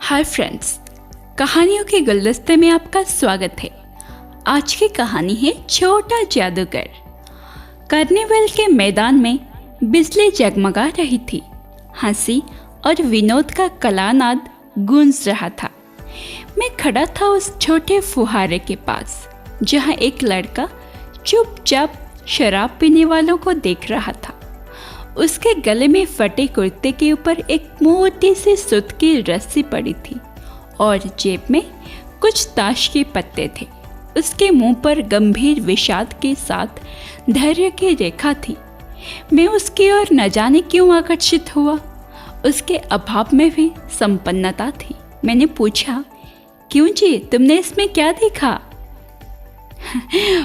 Hi friends, कहानियों के गुलदस्ते में आपका स्वागत है। आज की कहानी है छोटा जादूगर। कार्निवल के मैदान में बिजली जगमगा रही थी। हंसी और विनोद का कलानाद गूंज रहा था। मैं खड़ा था उस छोटे फुहारे के पास, जहां एक लड़का चुपचाप शराब पीने वालों को देख रहा था। उसके गले में फटे कुर्ते के ऊपर एक मोटी सी सूत की रस्सी पड़ी थी और जेब में कुछ ताश के पत्ते थे। उसके मुंह पर गंभीर विषाद के साथ धैर्य की रेखा थी। मैं उसकी ओर न जाने क्यों आकर्षित हुआ। उसके अभाव में भी संपन्नता थी। मैंने पूछा, क्यों जी, तुमने इसमें क्या देखा?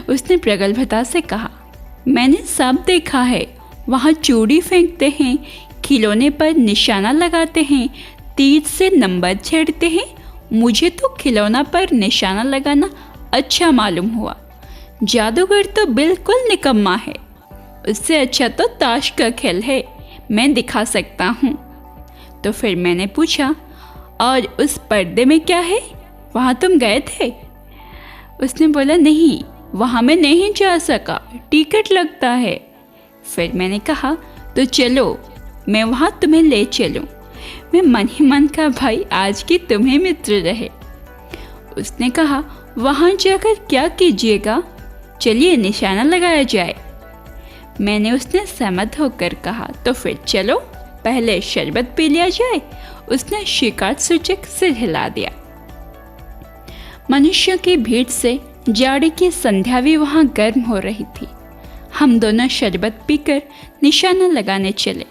उसने प्रगल्भता से कहा, मैंने सब देखा है। वहाँ चूड़ी फेंकते हैं, खिलौने पर निशाना लगाते हैं, तीर से नंबर छेड़ते हैं। मुझे तो खिलौना पर निशाना लगाना अच्छा मालूम हुआ। जादूगर तो बिल्कुल निकम्मा है। उससे अच्छा तो ताश का खेल है, मैं दिखा सकता हूँ। तो फिर मैंने पूछा, और उस पर्दे में क्या है? वहाँ तुम गए थे? उसने बोला, नहीं, वहाँ मैं नहीं जा सका, टिकट लगता है। फिर मैंने कहा, तो चलो, मैं वहाँ तुम्हें ले चलूँ। मैं मन ही मन का, भाई आज की तुम्हें मित्र रहे। उसने कहा, वहाँ जाकर क्या कीजिएगा? चलिए निशाना लगाया जाए। मैंने उसने सहमत होकर कहा, तो फिर चलो, पहले शरबत पी लिया जाए। उसने शिकार सूचक सिर हिला दिया। मनुष्यों की भीड़ से जाड़े की संध्या भी वहाँ गर्म हो रही थी। हम दोनों शरबत पीकर निशाना लगाने चले।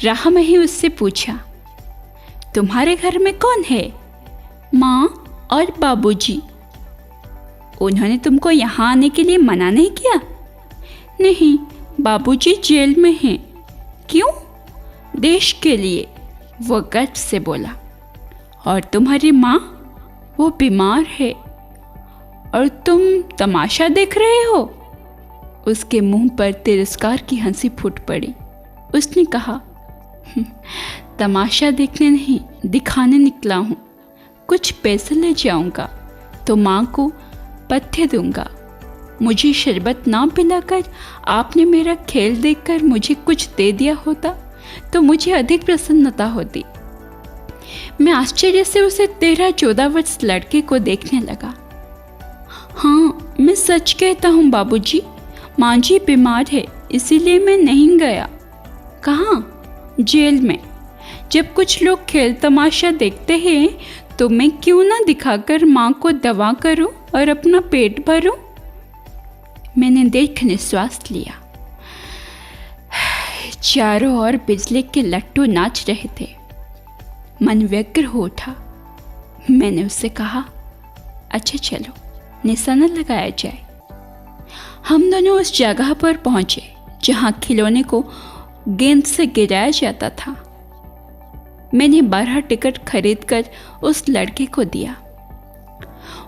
राह में ही उससे पूछा, तुम्हारे घर में कौन है? माँ और बाबूजी। उन्होंने तुमको यहाँ आने के लिए मना नहीं किया? नहीं, बाबूजी जेल में हैं। क्यों? देश के लिए, वो गर्व से बोला। और तुम्हारी माँ? वो बीमार है। और तुम तमाशा देख रहे हो? उसके मुंह पर तिरस्कार की हंसी फूट पड़ी। उसने कहा, तमाशा देखने नहीं, दिखाने निकला हूँ। कुछ पैसे ले जाऊंगा तो माँ को पथ्य दूंगा। मुझे शरबत ना पिलाकर आपने मेरा खेल देखकर मुझे कुछ दे दिया होता तो मुझे अधिक प्रसन्नता होती। मैं आश्चर्य से उसे 13-14 वर्ष लड़के को देखने लगा। हाँ, मैं सच कहता हूँ बाबूजी, माँ जी बीमार है, इसीलिए मैं नहीं गया। कहाँ? जेल में। जब कुछ लोग खेल तमाशा देखते हैं तो मैं क्यों ना दिखाकर माँ को दवा करूं और अपना पेट भरूं? मैंने देख निश्वास लिया। चारों ओर बिजली के लट्टू नाच रहे थे। मन व्यग्र हो उठा। मैंने उससे कहा, अच्छा चलो, निशाना लगाया जाए। हम दोनों उस जगह पर पहुंचे जहां खिलौने को गेंद से गिराया जाता था। मैंने 12 टिकट खरीदकर उस लड़के को दिया।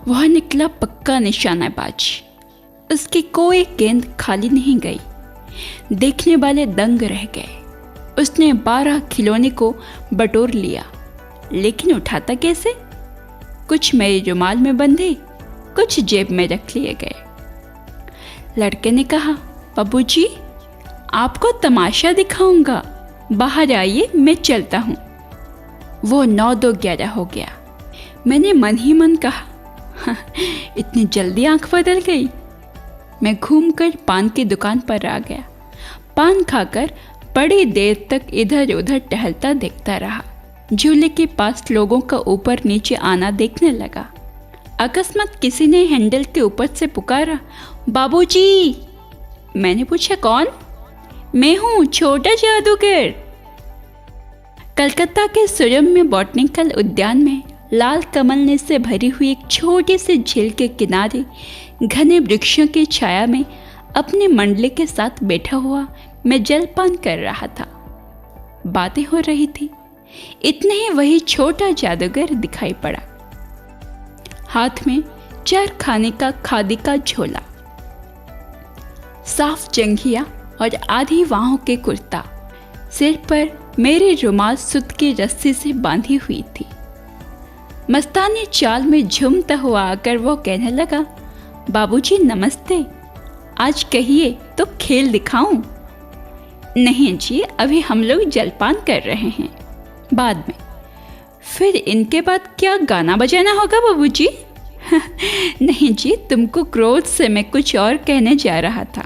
वह निकला पक्का निशानाबाज। उसकी कोई गेंद खाली नहीं गई। देखने वाले दंग रह गए। उसने 12 खिलौने को बटोर लिया, लेकिन उठाता कैसे? कुछ मेरे रुमाल में बंधे, कुछ जेब में रख लिए गए। लड़के ने कहा, बाबूजी, आपको तमाशा दिखाऊंगा, बाहर आइए, मैं चलता हूँ। वो 9-2-11 हो गया। मैंने मन ही मन कहा, इतनी जल्दी आंख बदल गई। मैं घूमकर पान की दुकान पर आ गया। पान खाकर बड़ी देर तक इधर उधर टहलता देखता रहा। झूले के पास लोगों का ऊपर नीचे आना देखने लगा। अकस्मात किसी ने हैंडल के ऊपर से पुकारा, बाबूजी। मैंने पूछा, कौन? मैं हूँ, छोटा जादूगर। कलकत्ता के सुरम्य बॉटनिकल उद्यान में लाल कमलने से भरी हुई एक छोटी सी झील के किनारे घने वृक्षों की छाया में अपनी मंडली के साथ बैठा हुआ मैं जलपान कर रहा था। बातें हो रही थी। इतने ही वही छोटा जादूगर दिखाई पड़ा। हाथ में 4 खाने का खादी का झोला, साफ जंघिया और आधी बाहों के कुर्ता, सिर पर मेरी रुमाल सूत की रस्सी से बांधी हुई थी। मस्तानी चाल में झूमता हुआ आकर वो कहने लगा, बाबूजी नमस्ते, आज कहिए तो खेल दिखाऊं? नहीं जी, अभी हम लोग जलपान कर रहे हैं, बाद में। फिर इनके बाद क्या गाना बजाना होगा बाबूजी? नहीं जी, तुमको क्रोध से मैं कुछ और कहने जा रहा था।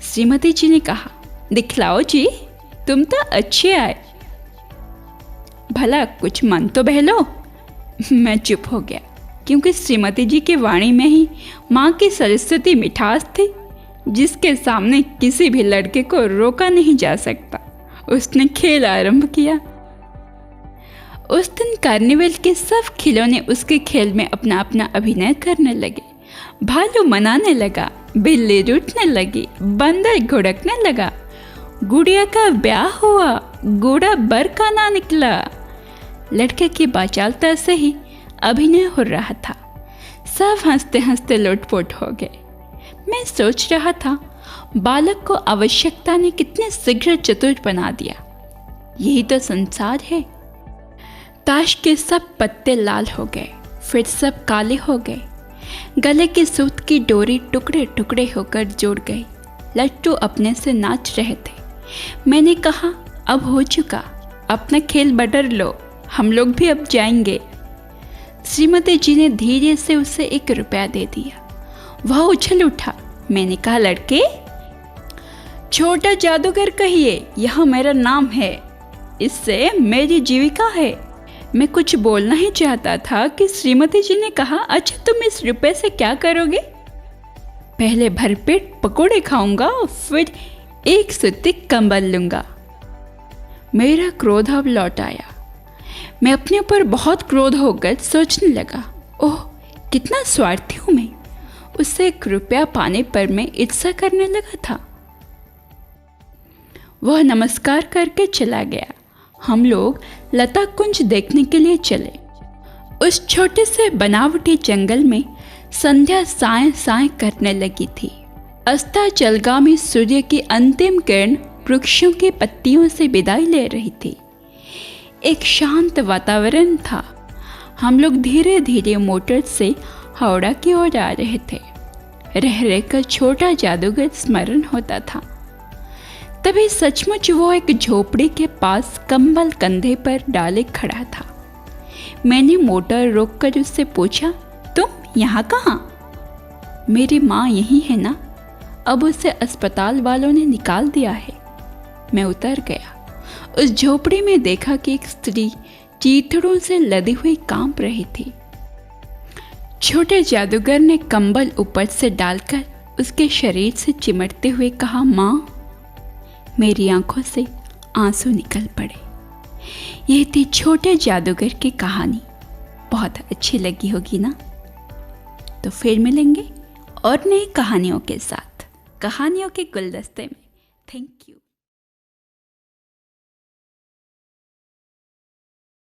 श्रीमती जी ने कहा, दिखलाओ जी, तुम तो अच्छे आए, भला कुछ मन तो बहलो। मैं चुप हो गया, क्योंकि श्रीमती जी की वाणी में ही माँ की सरस्वती मिठास थी, जिसके सामने किसी भी लड़के को रोका नहीं जा सकता। उसने खेल आरंभ किया। उस दिन कार्निवल के सब खिलौने उसके खेल में अपना अपना अभिनय करने लगे। भालू मनाने लगा, बिल्ली रूठने लगी, बंदर घुड़कने लगा, गुड़िया का ब्याह हुआ, गुड़ा बर का ना निकला। लड़के की बाचालता से ही अभिनय हो रहा था। सब हंसते हंसते लोटपोट हो गए। मैं सोच रहा था, बालक को आवश्यकता ने कितने शीघ्र चतुर बना दिया। यही तो संसार है। ताश के सब पत्ते लाल हो गए, फिर सब काले हो गए। गले की सूत की डोरी टुकड़े टुकड़े होकर जुड़ गई। लट्टू अपने से नाच रहे थे। मैंने कहा, अब हो चुका, अपना खेल बदल लो, हम लोग भी अब जाएंगे। श्रीमती जी ने धीरे से उसे 1 रुपया दे दिया। वह उछल उठा। मैंने कहा, लड़के, छोटा जादूगर कहिए, यह मेरा नाम है, इससे मेरी जीविका है। मैं कुछ बोलना ही चाहता था कि श्रीमती जी ने कहा, अच्छा तुम इस रुपए से क्या करोगे? पहले भरपेट पकोड़े खाऊंगा, फिर 1 सूती कंबल लूंगा। मेरा क्रोध अब लौट आया। मैं अपने ऊपर बहुत क्रोध होकर सोचने लगा, ओह कितना स्वार्थी हूं मैं। उससे 1 रुपया पाने पर मैं ईर्ष्या करने लगा था। वह नमस्कार करके चला गया। हम लोग लता कुंज देखने के लिए चले। उस छोटे से बनावटी जंगल में संध्या साय साय करने लगी थी। अस्ताचलगामी सूर्य की अंतिम किरण वृक्षों की पत्तियों से विदाई ले रही थी। एक शांत वातावरण था। हम लोग धीरे धीरे मोटर से हावड़ा की ओर आ रहे थे। रह रहकर छोटा जादूगर स्मरण होता था। तभी सचमुच वो एक झोपड़ी के पास कंबल कंधे पर डाले खड़ा था। मैंने मोटर रोककर उससे पूछा, तुम यहाँ कहाँ? मेरी माँ यही है ना, अब उसे अस्पताल वालों ने निकाल दिया है। मैं उतर गया। उस झोपड़ी में देखा कि एक स्त्री चीथड़ों से लदी हुई कांप रही थी। छोटे जादूगर ने कंबल ऊपर से डालकर उसके शरीर से चिमटते हुए कहा, माँ। मेरी आंखों से आंसू निकल पड़े। यह थी छोटे जादूगर की कहानी। बहुत अच्छी लगी होगी ना? तो फिर मिलेंगे और नई कहानियों के साथ, कहानियों के गुलदस्ते में। Thank you.